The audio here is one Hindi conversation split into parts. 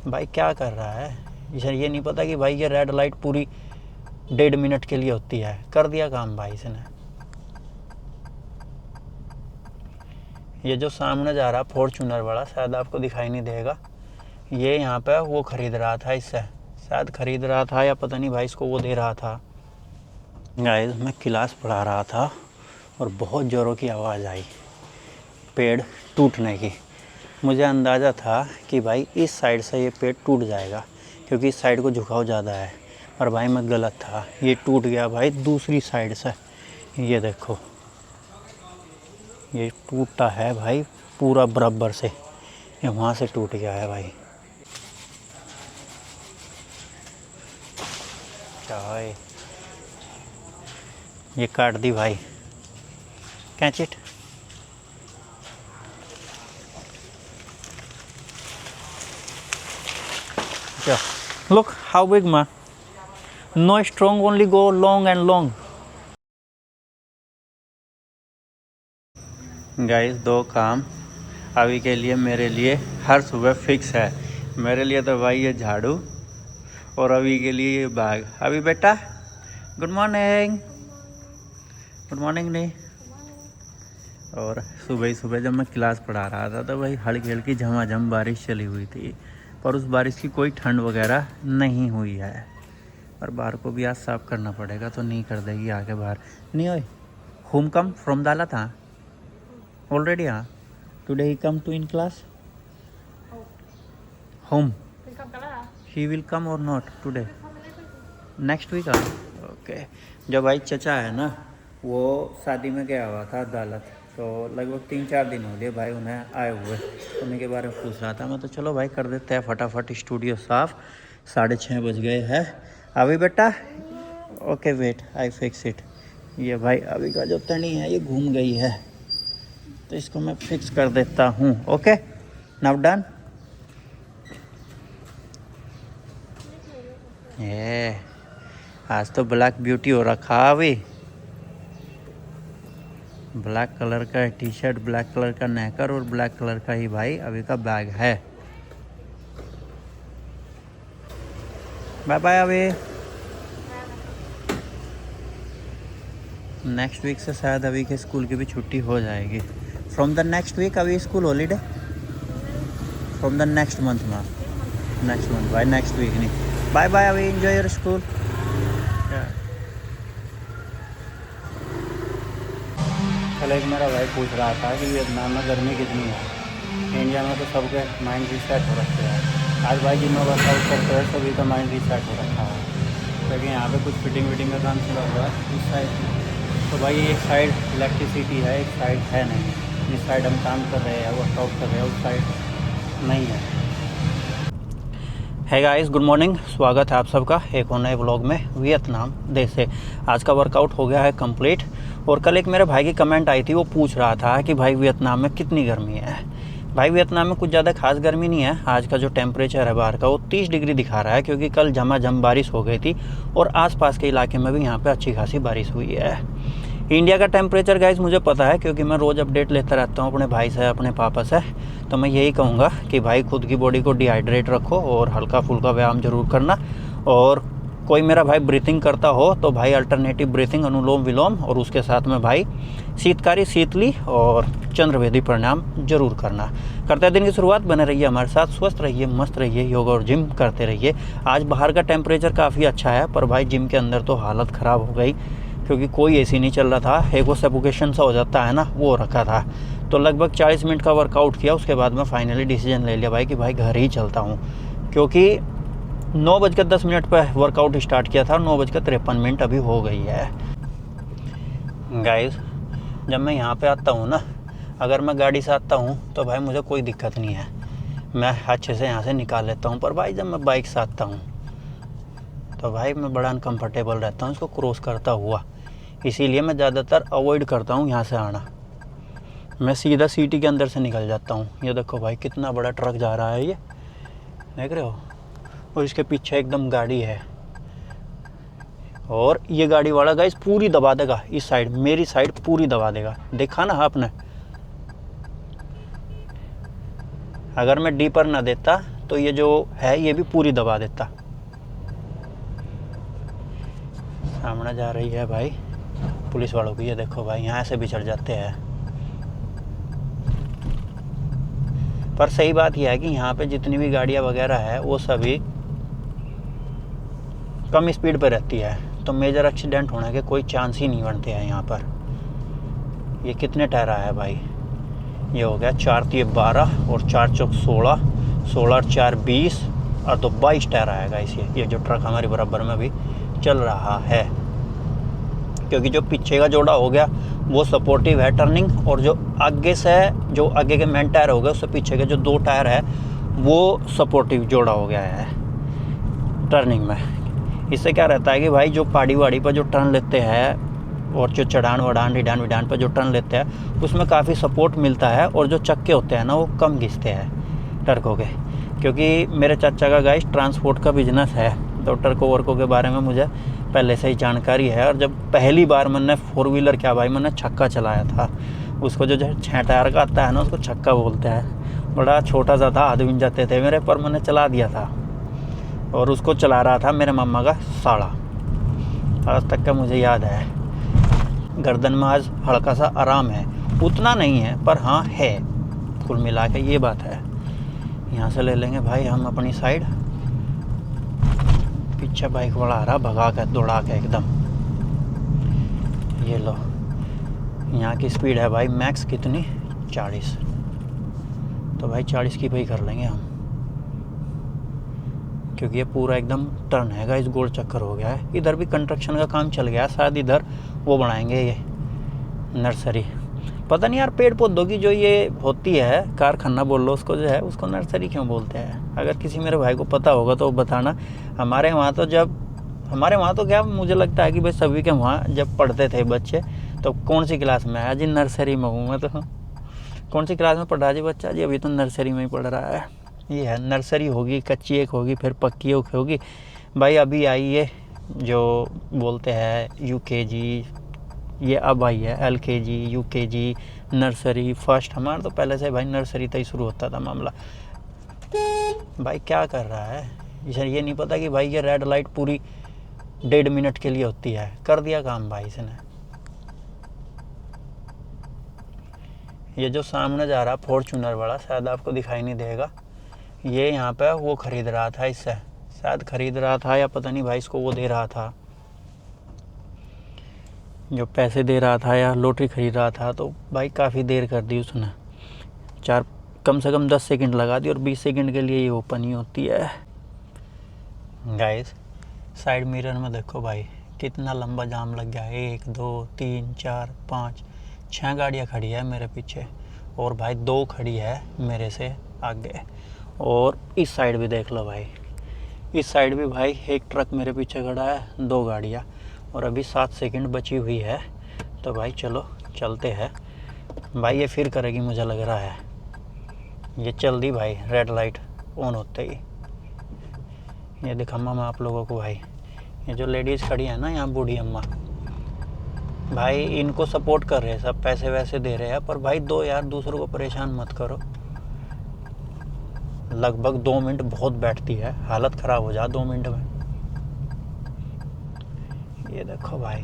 भाई क्या कर रहा है? इसे ये नहीं पता कि भाई ये रेड लाइट पूरी 1.5 मिनट के लिए होती है। कर दिया काम भाई इसने। ये जो सामने जा रहा फॉर्च्यूनर वाला, शायद आपको दिखाई नहीं देगा, ये यहाँ पे वो ख़रीद रहा था इससे, शायद ख़रीद रहा था या पता नहीं भाई इसको वो दे रहा था। गाइस मैं क्लास पढ़ा रहा था और बहुत ज़ोरों की आवाज़ आई पेड़ टूटने की। मुझे अंदाज़ा था कि भाई इस साइड से ये पेड़ टूट जाएगा क्योंकि इस साइड को झुकाव ज़्यादा है, और भाई मैं गलत था। ये टूट गया भाई दूसरी साइड से। ये देखो ये टूटा है भाई पूरा बराबर से, ये वहाँ से टूट गया है भाई। क्या है ये? काट दी भाई, catch it. Yeah. Look how big man. No strong, only go long and long. Guys दो काम अभी के लिए मेरे लिए हर सुबह फिक्स है। मेरे लिए तो भाई ये झाड़ू और अभी के लिए ये बैग। अभी बेटा गुड मॉर्निंग। गुड मॉर्निंग नहीं। और सुबह ही सुबह जब मैं क्लास पढ़ा रहा था तो भाई हल्की हल्की झमाझम बारिश चली हुई थी, पर उस बारिश की कोई ठंड वगैरह नहीं हुई है। और बाहर को भी आज साफ़ करना पड़ेगा, तो नहीं कर देगी आके बाहर। नहीं ओए, होम कम फ्रॉम दाला था ऑलरेडी। हाँ today he come to in class home. He will come और नॉट टुडे, नेक्स्ट वीक। हाँ ओके। जो भाई चचा है ना, वो शादी में गया हुआ था अदालत, तो लगभग 3-4 दिन हो गए भाई उन्हें आए हुए। उन्हीं के बारे में पूछ रहा था मैं, तो चलो भाई कर देते हैं फटाफट स्टूडियो साफ़। 6:30 बज गए हैं। अभी बेटा okay wait I fix it. ये भाई अभी का जो तनी है ये घूम गई है, तो इसको मैं फिक्स कर देता हूँ। Okay now done. ये आज तो ब्लैक ब्यूटी हो रखा अभी। ब्लैक कलर का टी शर्ट, ब्लैक कलर का नेकर और ब्लैक कलर का ही भाई अभी का बैग है। Bye bye. अभी नेक्स्ट वीक से शायद अभी के स्कूल की भी छुट्टी हो जाएगी। फ्रॉम द नेक्स्ट वीक अभी school holiday, from the next month में। नेक्स्ट मंथ भाई, नेक्स्ट वीक नहीं। बाय बाय अभी, एंजॉय योर स्कूल। कल एक मेरा भाई पूछ रहा था कि वियतनाम में गर्मी कितनी है। इंडिया में तो सबके माइंड रीसेट हो रखे हैं। आज भाई जिनमें वर्कआउट करते हैं सभी का माइंड रीसेट हो रखा है, क्योंकि यहाँ पे कुछ फिटिंग विटिंग का काम चला हुआ है इस साइड। तो भाई एक साइड इलेक्ट्रिसिटी है, एक साइड है नहीं। जिस साइड हम काम कर रहे हैं वर्कआउट कर रहे हैं उस साइड नहीं है। है गाइस, गुड मॉर्निंग। स्वागत है आप सबका एक और नए व्लॉग में वियतनाम देश से। आज का वर्कआउट हो गया है कंप्लीट। और कल एक मेरे भाई की कमेंट आई थी, वो पूछ रहा था कि भाई वियतनाम में कितनी गर्मी है। भाई वियतनाम में कुछ ज़्यादा खास गर्मी नहीं है। आज का जो टेम्परेचर है बाहर का वो 30 डिग्री दिखा रहा है, क्योंकि कल झमाझम बारिश हो गई थी और आसपास के इलाके में भी यहाँ पे अच्छी खासी बारिश हुई है। इंडिया का टेम्परेचर गाइस मुझे पता है, क्योंकि मैं रोज़ अपडेट लेता रहता हूँ अपने भाई से, अपने पापा से। तो मैं यही कहूँगा कि भाई खुद की बॉडी को डिहाइड्रेट रखो और हल्का फुल्का व्यायाम जरूर करना। और कोई मेरा भाई ब्रीथिंग करता हो तो भाई अल्टरनेटिव ब्रीथिंग, अनुलोम विलोम, और उसके साथ में भाई शीतकारी शीतली और चंद्रवेदी प्राणायाम जरूर करना। करते दिन की शुरुआत, बने रहिए हमारे साथ, स्वस्थ रहिए, मस्त रहिए, योगा और जिम करते रहिए। आज बाहर का टेम्परेचर काफ़ी अच्छा है, पर भाई जिम के अंदर तो हालत ख़राब हो गई, क्योंकि कोई एसी नहीं चल रहा था। एक वो सफोकेशन सा हो जाता है ना, वो रखा था। तो लगभग 40 मिनट का वर्कआउट किया, उसके बाद मैं फाइनली डिसीजन ले लिया भाई कि भाई घर ही चलता हूँ, क्योंकि 9:10 पर वर्कआउट स्टार्ट किया था, 9:53 अभी हो गई है। गाइस जब मैं यहाँ पे आता हूँ ना, अगर मैं गाड़ी से आता हूँ तो भाई मुझे कोई दिक्कत नहीं है, मैं अच्छे से यहाँ से निकाल लेता हूँ। पर भाई जब मैं बाइक से आता हूँ तो भाई मैं बड़ा अनकम्फर्टेबल रहता हूँ इसको क्रॉस करता हुआ। इसीलिए मैं ज़्यादातर अवॉइड करता हूँ यहाँ से आना। मैं सीधा सिटी के अंदर से निकल जाता हूँ। ये देखो भाई कितना बड़ा ट्रक जा रहा है, ये देख रहे हो, और इसके पीछे एकदम गाड़ी है। और ये गाड़ी वाला गाइस पूरी दबा देगा इस साइड, मेरी साइड पूरी दबा देगा। देखा ना आपने, अगर मैं डीपर ना देता तो ये जो है ये भी पूरी दबा देता। सामने जा रही है भाई पुलिस वालों की, ये देखो भाई यहाँ से भी चढ़ जाते हैं। पर सही बात यह है कि यहाँ पे जितनी भी गाड़ियाँ वगैरह है वो सभी कम स्पीड पर रहती है, तो मेजर एक्सीडेंट होने के कोई चांस ही नहीं बनते हैं यहाँ पर। ये कितने टायर है भाई, ये हो गया 4 तिये 12 और 4 चौक 16, 16 और 4 20 और तो 22 टायर आएगा इसे। ये जो ट्रक हमारे बराबर में भी चल रहा है, क्योंकि जो पीछे का जोड़ा हो गया वो सपोर्टिव है टर्निंग, और जो आगे से जो आगे के मेन टायर हो गए उससे पीछे के जो 2 टायर है वो सपोर्टिव जोड़ा हो गया है टर्निंग में। इससे क्या रहता है कि भाई जो पहाड़ी वाड़ी पर जो टर्न लेते हैं और जो चढ़ान वढ़ान रिडान विडान पर जो टर्न लेते हैं उसमें काफ़ी सपोर्ट मिलता है, और जो चक्के होते हैं ना वो कम घिसते हैं ट्रकों के। क्योंकि मेरे चाचा का गाइस ट्रांसपोर्ट का बिजनेस है, तो ट्रकों वर्कों के बारे में मुझे पहले से ही जानकारी है। और जब पहली बार मैंने 4 व्हीलर क्या भाई मैंने छक्का चलाया था, उसको जो 6 टायर का आता है ना उसको छक्का बोलते हैं। बड़ा छोटा सा था, हाथ भी जाते थे मेरे, पर मैंने चला दिया था। और उसको चला रहा था मेरे मामा का साड़ा, आज तक का मुझे याद है। गर्दन में आज हल्का सा आराम है, उतना नहीं है पर हाँ है, कुल मिला के ये बात है। यहाँ से ले लेंगे भाई हम अपनी साइड। पीछे बाइक वाला आ रहा भगा के दौड़ा के एकदम। ये लो, यहाँ की स्पीड है भाई मैक्स कितनी 40, तो भाई 40 की भाई कर लेंगे हम, क्योंकि ये पूरा एकदम टर्न है गाइस, गोल चक्कर हो गया है। इधर भी कंस्ट्रक्शन का काम चल गया है, शायद इधर वो बनाएंगे ये नर्सरी। पता नहीं यार पेड़ पौधों की जो ये होती है कारखाना बोल लो उसको, जो है उसको नर्सरी क्यों बोलते हैं। अगर किसी मेरे भाई को पता होगा तो बताना। हमारे वहाँ तो क्या मुझे लगता है कि भाई सभी के वहाँ जब पढ़ते थे बच्चे तो कौन सी क्लास में है जी, नर्सरी में हूँ मैं तो। कौन सी क्लास में पढ़ रहा जी बच्चा जी, अभी तो नर्सरी में ही पढ़ रहा है। ये है नर्सरी होगी, कच्ची एक होगी, फिर पक्की एक होगी भाई। अभी आई है जो बोलते हैं यूकेजी, ये अब आई है एलकेजी, यूकेजी, नर्सरी, फर्स्ट। हमारा तो पहले से भाई नर्सरी तक ही शुरू होता था मामला। भाई क्या कर रहा है इसे, ये नहीं पता कि भाई ये रेड लाइट पूरी 1.5 मिनट के लिए होती है। कर दिया काम भाई इसने। ये जो सामने जा रहा फॉर्च्यूनर वाला, शायद आपको दिखाई नहीं देगा, ये यहाँ पे वो ख़रीद रहा था, इससे शायद ख़रीद रहा था या पता नहीं भाई इसको वो दे रहा था, जो पैसे दे रहा था या लॉटरी ख़रीद रहा था। तो भाई काफ़ी देर कर दी उसने, कम से कम 10 सेकंड लगा दी, और 20 सेकंड के लिए ये ओपन ही होती है गाइस। साइड मिरर में देखो भाई कितना लंबा जाम लग गया है। 1 2 3 4 5 6 गाड़ियाँ खड़ी है मेरे पीछे, और भाई 2 खड़ी है मेरे से आगे। और इस साइड भी देख लो भाई, इस साइड भी भाई एक ट्रक मेरे पीछे खड़ा है, 2 गाड़ियाँ, और अभी 7 सेकंड बची हुई है। तो भाई चलो चलते हैं भाई। ये फिर करेगी मुझे लग रहा है, ये चल दी भाई रेड लाइट ऑन होते ही। ये दिखाऊंगा मैं आप लोगों को भाई, ये जो लेडीज़ खड़ी है ना यहाँ, बूढ़ी अम्मा भाई, इनको सपोर्ट कर रहे हैं सब, पैसे वैसे दे रहे हैं, पर भाई दो यार, दूसरों को परेशान मत करो। लगभग 2 मिनट बहुत बैठती है, हालत ख़राब हो जा 2 मिनट में। ये देखो भाई,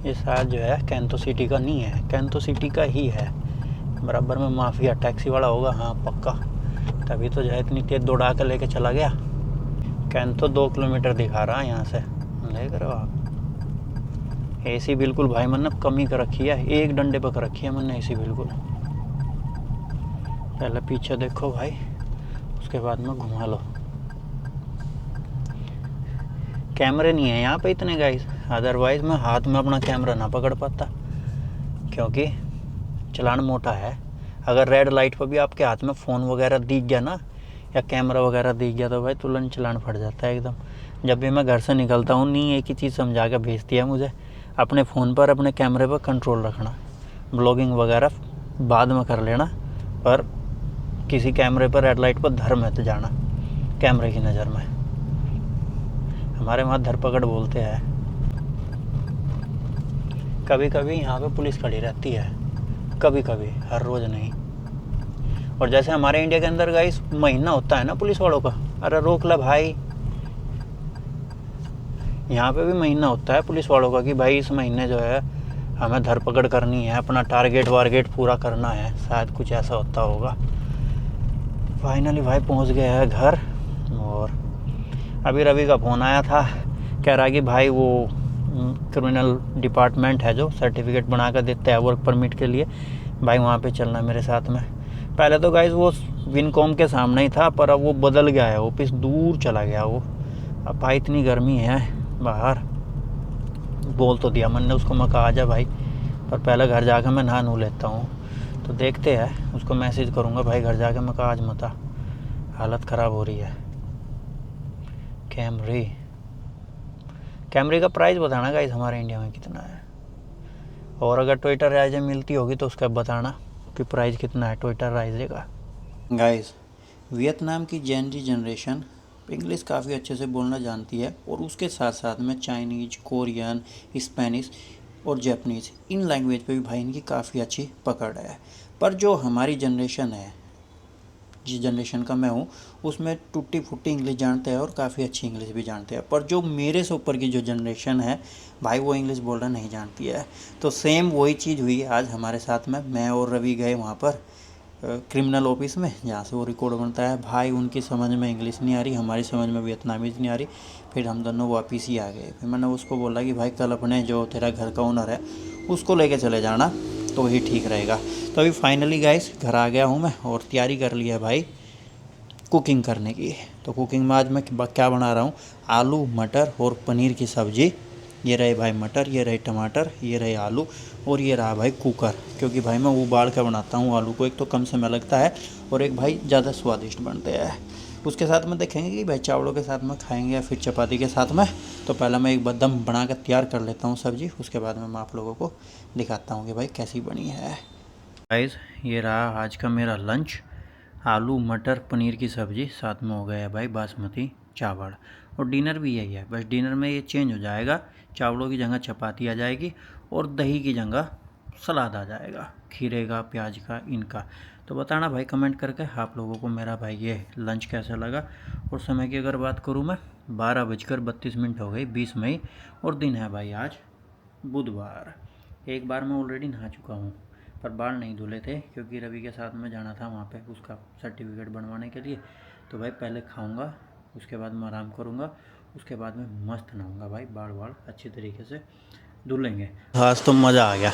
ये शायद जो है कैंतो सिटी का नहीं है, कैंतो सिटी का ही है, बराबर में माफिया टैक्सी वाला होगा, हाँ पक्का, तभी तो जो है इतनी तेज़ दौड़ा कर लेके चला गया। कैंतो 2 किलोमीटर दिखा रहा है यहाँ से, देख रहे हो आप। एसी बिल्कुल भाई मैंने कम ही कर रखी है, 1 डंडे पर कर रखी है मैंने एसी बिल्कुल। पहले पीछे देखो भाई, उसके बाद में घुमा लो। कैमरे नहीं है यहाँ पे इतने गाइस, अदरवाइज़ मैं हाथ में अपना कैमरा ना पकड़ पाता, क्योंकि चलान मोटा है। अगर रेड लाइट पर भी आपके हाथ में फ़ोन वगैरह दिख गया ना, या कैमरा वगैरह दिख गया, तो भाई तुरंत चलान फट जाता है एकदम। जब भी मैं घर से निकलता हूँ, नहीं एक ही चीज़ समझा के भेजती है मुझे, अपने फ़ोन पर अपने कैमरे पर कंट्रोल रखना, ब्लॉगिंग वगैरह बाद में कर लेना, पर किसी कैमरे पर रेड लाइट पर धर मत जाना कैमरे की नज़र में। हमारे वहाँ धरपकड़ बोलते हैं। कभी कभी यहाँ पे पुलिस खड़ी रहती है, कभी कभी, हर रोज़ नहीं। और जैसे हमारे इंडिया के अंदर गाइस महीना होता है ना पुलिस वालों का, अरे रोक ला भाई, यहाँ पे भी महीना होता है पुलिस वालों का कि भाई इस महीने जो है हमें धरपकड़ करनी है, अपना टारगेट वारगेट पूरा करना है, शायद कुछ ऐसा होता होगा। फाइनली भाई पहुँच गया है घर। और अभी रवि का फ़ोन आया था, कह रहा कि भाई वो क्रिमिनल डिपार्टमेंट है जो सर्टिफिकेट बना कर देता है वर्क परमिट के लिए, भाई वहाँ पे चलना मेरे साथ में। पहले तो गाइस वो विनकॉम के सामने ही था, पर अब वो बदल गया है, ऑफिस दूर चला गया वो। अब भाई इतनी गर्मी है बाहर, बोल तो दिया मैंने उसको, मैं कहा आ जा भाई, पर पहले घर जाकर मैं नहा नू लेता हूँ। तो देखते हैं, उसको मैसेज करूँगा भाई घर जाके, मैं कहा आज मत आ, हालत ख़राब हो रही है। कैमरी का प्राइस बताना गाइस हमारे इंडिया में कितना है, और अगर टोयोटा राइज़े मिलती होगी तो उसका बताना कि प्राइस कितना है टोयोटा राइज़े का। गाइस वियतनाम की जनरेशन इंग्लिश काफ़ी अच्छे से बोलना जानती है, और उसके साथ साथ में चाइनीज, कोरियन, स्पेनिश और जापानीज़, इन लैंग्वेज पे भी भाई इनकी काफ़ी अच्छी पकड़ है। पर जो हमारी जनरेशन है, जिस जनरेशन का मैं हूँ, उसमें टूटी फूटी इंग्लिश जानते हैं और काफ़ी अच्छी इंग्लिश भी जानते हैं। पर जो मेरे से ऊपर की जो जनरेशन है भाई, वो इंग्लिश बोलना नहीं जानती है। तो सेम वही चीज़ हुई आज हमारे साथ में। मैं और रवि गए वहाँ पर क्रिमिनल ऑफिस में, जहाँ से वो रिकॉर्ड बनता है। भाई उनकी समझ में इंग्लिश नहीं आ रही, हमारी समझ में वियतनामीज़ नहीं आ रही। फिर हम दोनों वापस ही आ गए। फिर मैंने उसको बोला कि भाई कल अपने जो तेरा घर का ओनर है उसको लेके चले जाना, तो वही ठीक रहेगा। तो अभी फाइनली गाइस घर आ गया हूँ मैं, और तैयारी कर ली है भाई कुकिंग करने की। तो कुकिंग में आज मैं क्या बना रहा हूँ, आलू मटर और पनीर की सब्ज़ी। ये रहे भाई मटर, ये रहे टमाटर, ये रहे आलू, और ये रहा भाई कुकर। क्योंकि भाई मैं उबाल कर बनाता हूँ आलू को, एक तो कम समय लगता है और एक भाई ज़्यादा स्वादिष्ट बनते हैं। उसके साथ में देखेंगे कि भाई चावलों के साथ में खाएंगे या फिर चपाती के साथ में। तो पहले मैं एक बदम बना कर तैयार कर लेता हूँ सब्ज़ी, उसके बाद में मैं आप लोगों को दिखाता हूँ कि भाई कैसी बनी है। गाइस ये रहा आज का मेरा लंच, आलू मटर पनीर की सब्ज़ी, साथ में हो गया है भाई बासमती चावल। और डिनर भी यही है, बस डिनर में ये चेंज हो जाएगा, चावलों की जगह चपाती आ जाएगी और दही की जगह सलाद आ जाएगा, खीरे का, प्याज का, इनका। तो बताना भाई कमेंट करके आप लोगों को मेरा भाई ये लंच कैसा लगा। और समय की अगर बात करूँ मैं, 12:32 हो गई, 20 मई, और दिन है भाई आज बुधवार। एक बार मैं ऑलरेडी नहा चुका हूँ, पर बाल नहीं धुले थे क्योंकि रवि के साथ में जाना था वहाँ पे उसका सर्टिफिकेट बनवाने के लिए। तो भाई पहले खाऊंगा, उसके बाद मैं आराम करूँगा, उसके बाद में मस्त नहाऊंगा भाई, बाल अच्छी तरीके से धुलेंगे। आज तो मज़ा आ गया।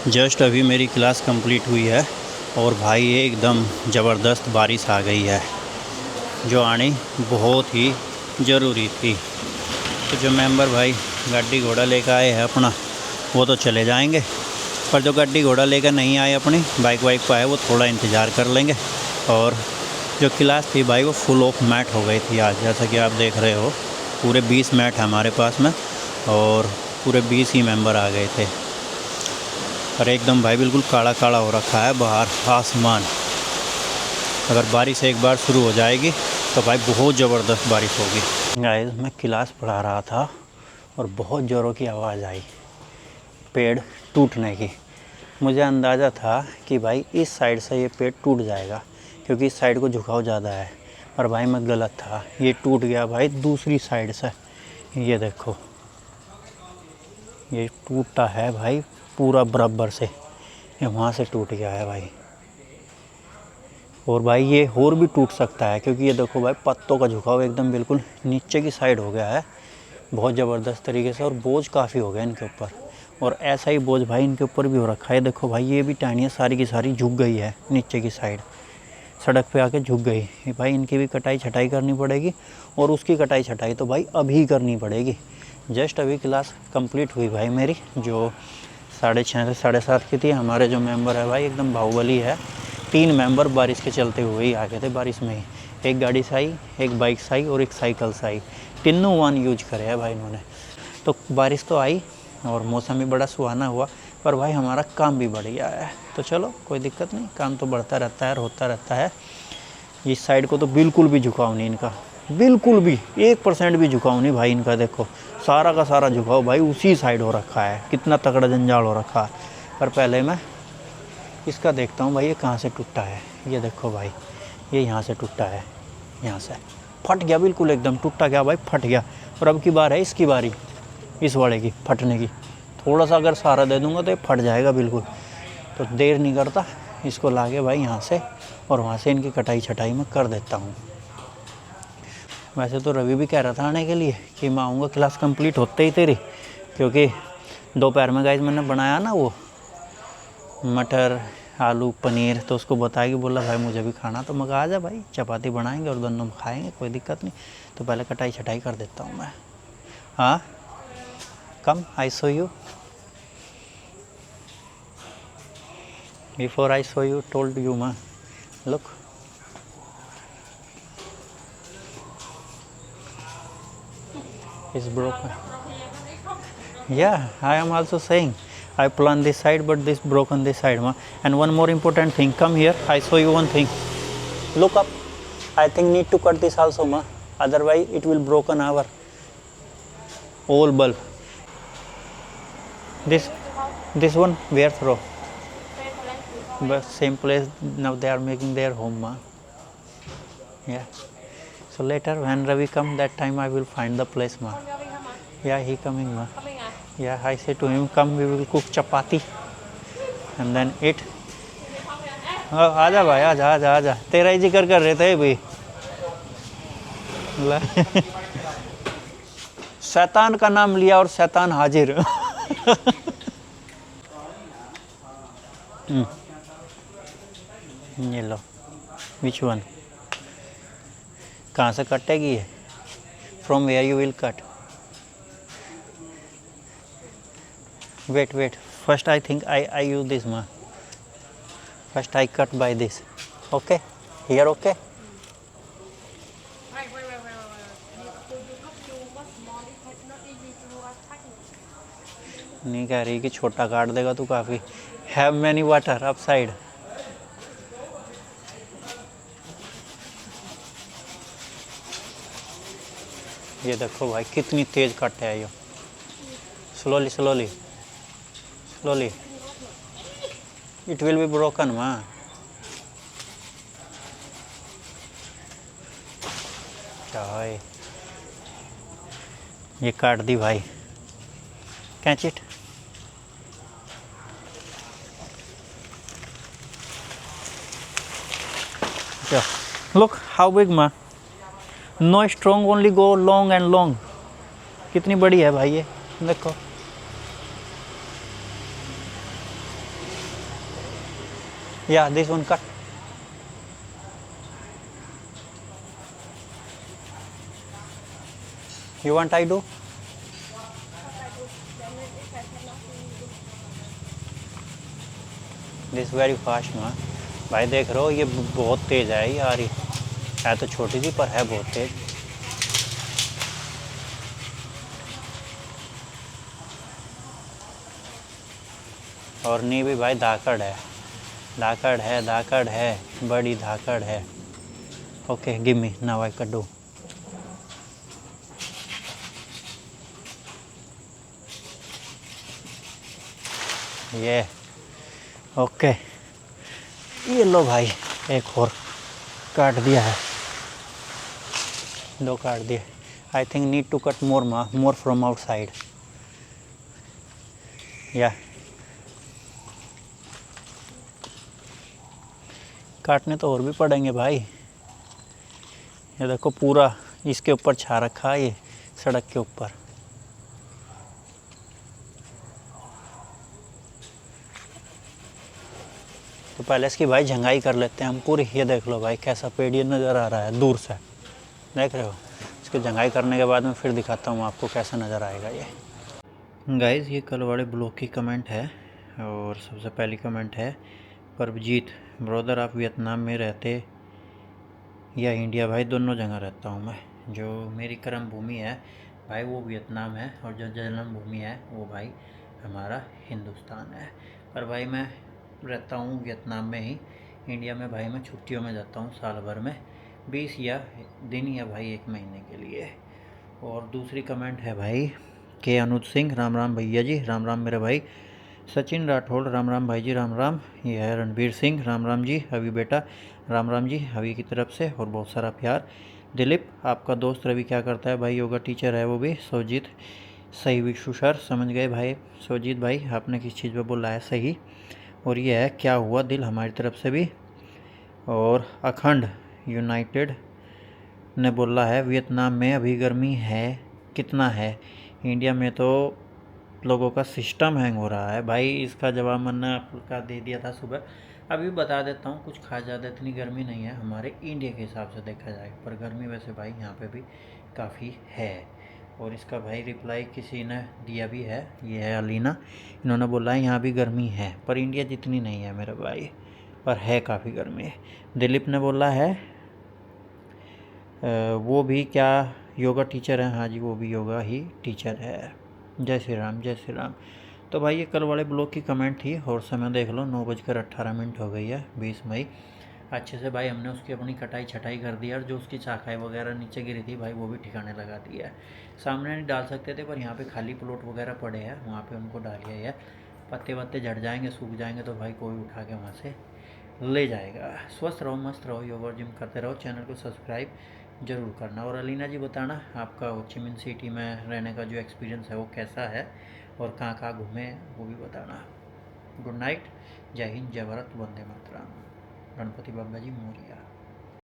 जस्ट अभी मेरी क्लास कंप्लीट हुई है और भाई एकदम ज़बरदस्त बारिश आ गई है, जो आनी बहुत ही ज़रूरी थी। तो जो मेंबर भाई गाड़ी घोड़ा लेकर आए हैं अपना, वो तो चले जाएंगे, पर जो गाड़ी घोड़ा लेकर नहीं आए अपनी बाइक वाइक पर आए, वो थोड़ा इंतज़ार कर लेंगे। और जो क्लास थी भाई वो फुल ऑफ मैट हो गई थी आज, जैसा कि आप देख रहे हो। पूरे 20 मैट हमारे पास में, और पूरे 20 ही मेंबर आ गए थे। और एकदम भाई बिल्कुल काला काला हो रखा है बाहर आसमान। अगर बारिश एक बार शुरू हो जाएगी तो भाई बहुत ज़बरदस्त बारिश होगी। गाइस मैं क्लास पढ़ा रहा था और बहुत ज़ोरों की आवाज़ आई पेड़ टूटने की। मुझे अंदाज़ा था कि भाई इस साइड से ये पेड़ टूट जाएगा क्योंकि इस साइड को झुकाव ज़्यादा है, पर भाई मैं गलत था, ये टूट गया भाई दूसरी साइड से। ये देखो, ये टूटा है भाई पूरा बराबर से, ये वहाँ से टूट गया है भाई। और भाई ये और भी टूट सकता है क्योंकि ये देखो भाई पत्तों का झुकाव एकदम बिल्कुल नीचे की साइड हो गया है बहुत ज़बरदस्त तरीके से, और बोझ काफ़ी हो गया इनके ऊपर। और ऐसा ही बोझ भाई इनके ऊपर भी हो रखा है, देखो भाई ये भी टहनियाँ सारी की सारी झुक गई है नीचे की साइड, सड़क पे आके झुक गई। भाई इनकी भी कटाई छटाई करनी पड़ेगी, और उसकी कटाई छटाई तो भाई अभी करनी पड़ेगी। जस्ट अभी क्लास कंप्लीट हुई भाई मेरी, जो 6:30 से 7:30 की थी। हमारे जो मेंबर है भाई एकदम बाहुबली है, 3 मेंबर बारिश के चलते हुए ही आ गए थे बारिश में ही। एक गाड़ी से आई, एक बाइक से आई और एक साइकिल से आई, तीनों वन यूज करे है भाई इन्होंने। तो बारिश तो आई और मौसम भी बड़ा सुहाना हुआ, पर भाई हमारा काम भी बढ़ गया है। तो चलो कोई दिक्कत नहीं, काम तो बढ़ता रहता है और होता रहता है। इस साइड को तो बिल्कुल भी झुकाव नहीं इनका, बिल्कुल भी 1% भी झुकाव नहीं भाई इनका। देखो सारा का सारा झुकाव भाई उसी साइड हो रखा है, कितना तगड़ा जंजाल हो रखा है। पर पहले मैं इसका देखता हूँ भाई ये कहाँ से टूटा है। ये देखो भाई, ये यहाँ से टूटा है, यहाँ से फट गया बिल्कुल, एकदम टूटा गया भाई, फट गया। और अब की बार है इसकी बारी, इस वाले की फटने की। थोड़ा सा अगर सहारा दे दूँगा तो ये फट जाएगा बिल्कुल। तो देर नहीं करता, इसको लाके भाई यहाँ से और वहाँ से इनकी कटाई छटाई में कर देता हूँ। वैसे तो रवि भी कह रहा था आने के लिए कि मैं आऊँगा क्लास कंप्लीट होते ही तेरी, क्योंकि दोपहर में गाइस मैंने बनाया ना वो मटर आलू पनीर, तो उसको बताया कि बोला भाई मुझे भी खाना, तो मैं कहा आ जा भाई, चपाती बनाएंगे और दोनों खाएंगे, कोई दिक्कत नहीं। तो पहले कटाई छटाई कर देता हूँ मैं। हाँ come, I saw you before I saw you told you माँ, look is broken. Yeah, I am also saying I plan this side, but this broken this side, ma. And one more important thing, come here, I show you one thing. Look up. I think need to cut this also, ma. Otherwise it will broken our whole bulb. This one where throw? But same place now they are making their home, ma. Yeah. So later when Ravi come, that time I will find the place, ma. Yeah, he coming, ma. Yeah, I say to him, come, we will cook chapati and then eat. आजा भाई, आजा आजा आजा, तेरा ही जिक्र कर रहे थे भाई। शैतान का नाम लिया और शैतान हाजिर। ये लो, विच वन, कहाँ से कटेगी ये? From where you will cut? wait, first I think I use this, ma. First I cut by this, okay, here, okay. नहीं कह रही कि छोटा काट देगा तू काफ़ी। Have many water up side. ये देखो भाई कितनी तेज कट है ये। Slowly slowly slowly, it will be broken, माँ। क्या है ये, काट दी भाई, catch it. Look how big, माँ। No strong, only go long and long. कितनी बड़ी है भाई ये, देखो। या this one cut. You want I do? This very fast, माँ। भाई देख रहे हो ये बहुत तेज है ये, आ रही है तो छोटी सी पर है बहुत तेज। और नी भी भाई धाकड़ है, धाकड़ है, धाकड़ है, बड़ी धाकड़ है। Okay give me, now I can do. ये ओके, ये लो भाई, एक और काट दिया है, दो काट दिए। I think need to cut more, मा, मोर फ्रॉम आउटसाइड। या काटने तो और भी पड़ेंगे भाई। ये देखो पूरा इसके ऊपर छा रखा है ये, सड़क के ऊपर। तो पहले इसकी भाई झंगाई कर लेते हैं हम पूरी। ये देख लो भाई कैसा पेड़ ये नज़र आ रहा है दूर से, देख रहे हो। इसकी झंगाई करने के बाद में फिर दिखाता हूँ आपको कैसा नज़र आएगा ये। गाइज़ ये कल वाले ब्लॉग की कमेंट है, और सबसे पहली कमेंट है परमजीत, ब्रदर आप वियतनाम में रहते या इंडिया? भाई दोनों जगह रहता हूँ मैं। जो मेरी कर्म भूमि है भाई वो वियतनाम है, और जो जन्म भूमि है वो भाई हमारा हिंदुस्तान है। पर भाई मैं रहता हूँ वियतनाम में ही। इंडिया में भाई मैं छुट्टियों में जाता हूँ साल भर में 20 या दिन या भाई 1 महीने के लिए। और दूसरी कमेंट है भाई के अनुज सिंह, राम राम भैया जी, राम राम मेरे भाई। सचिन राठौड़ राम राम भाई जी राम राम। ये है रणवीर सिंह राम राम जी। हवी बेटा राम राम जी हवी की तरफ से और बहुत सारा प्यार। दिलीप आपका दोस्त रवि क्या करता है भाई? योगा टीचर है वो भी। सोजीत सही विशु सर समझ गए भाई। सोजीत भाई आपने किस चीज़ पे बोला है सही। और ये है क्या हुआ दिल हमारी तरफ से भी। और अखंड यूनाइटेड ने बोला है वियतनाम में अभी गर्मी है कितना है? इंडिया में तो लोगों का सिस्टम हैंग हो रहा है भाई। इसका जवाब मैंने आपका दे दिया था सुबह। अभी बता देता हूँ, कुछ खास ज़्यादा इतनी गर्मी नहीं है हमारे इंडिया के हिसाब से देखा जाए, पर गर्मी वैसे भाई यहाँ पे भी काफ़ी है। और इसका भाई रिप्लाई किसी ने दिया भी है, ये है अलीना। इन्होंने बोला है यहाँ भी गर्मी है पर इंडिया जितनी नहीं है मेरे भाई, पर है काफ़ी गर्मी। दिलीप ने बोला है वो भी क्या योगा टीचर है? हाँ जी वो भी योगा ही टीचर है। जय श्री राम जय श्री राम। तो भाई ये कल वाले ब्लॉग की कमेंट थी और समय देख लो 9:18 हो गई है 20 मई। अच्छे से भाई हमने उसकी अपनी कटाई छटाई कर दी और जो उसकी चाकाई वगैरह नीचे गिरी थी भाई वो भी ठिकाने लगा दिया है। सामने नहीं डाल सकते थे पर यहाँ पे खाली प्लॉट वगैरह पड़े हैं, वहाँ पे उनको डालिए है। पत्ते वत्ते झड़ जाएंगे सूख जाएंगे तो भाई कोई उठा के वहाँ से ले जाएगा। स्वस्थ रहो मस्त रहो, योग और जिम करते रहो। चैनल को सब्सक्राइब ज़रूर करना। और अलीना जी बताना आपका हो ची मिन सिटी में रहने का जो एक्सपीरियंस है वो कैसा है और कहाँ कहाँ घूमे वो भी बताना। गुड नाइट, जय हिंद, जय भारत, वंदे मातरम। गणपति बाबा जी मोरिया।